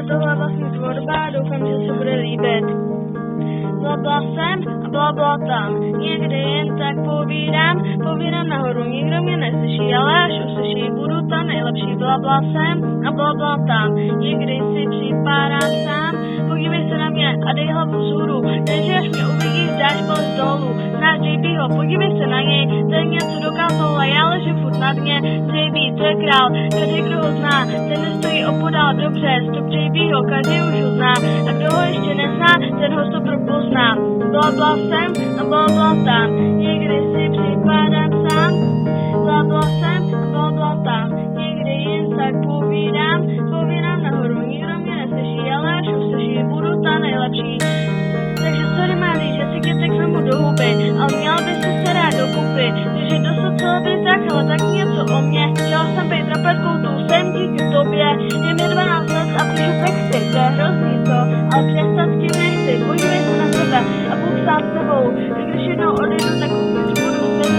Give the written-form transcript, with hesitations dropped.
tohle vlastně tvorba, doufám, že se bude líbit. Blabla jsem a blabla tam, někde jen tak povídám nahoru, nikdo mě neslyší, ale až uslyší, budu ta nejlepší. Blabla jsem a blabla tam, někdy si připadám sám, podívej se na mě a dej hlavu vzhůru, takže až mě uvidíš, dáš palec dolů. Znáš JBho, podívej se na něj, ten něco dokázal a já ležím furt na dně. JB, to je král, každý, kdo ho zná, ten nestojí opodál, dobře, stop JBho, každý už ho zná, a kdo ho ještě nezná, ten ho stop pozná. Blabla jsem a blabla tam, někdy si připadám sám, blabla jsem a blabla tam, někdy jen tak povídám nahoru, nikdo mě neslyší, ale až uslyší, budu ta nejlepší. Takže sorry Máří, že si kytek vemu do huby, ale měla by se rád dokupy, takže dosud celé by ale tak něco o mě, chtěla jsem být raperkou, tu jsem díky tobě, je mi 12 let a píšu texty, to je hrozný to, ale přestat s tím nechci, podívej se na sebe a Bůh sám s tebou, když jednou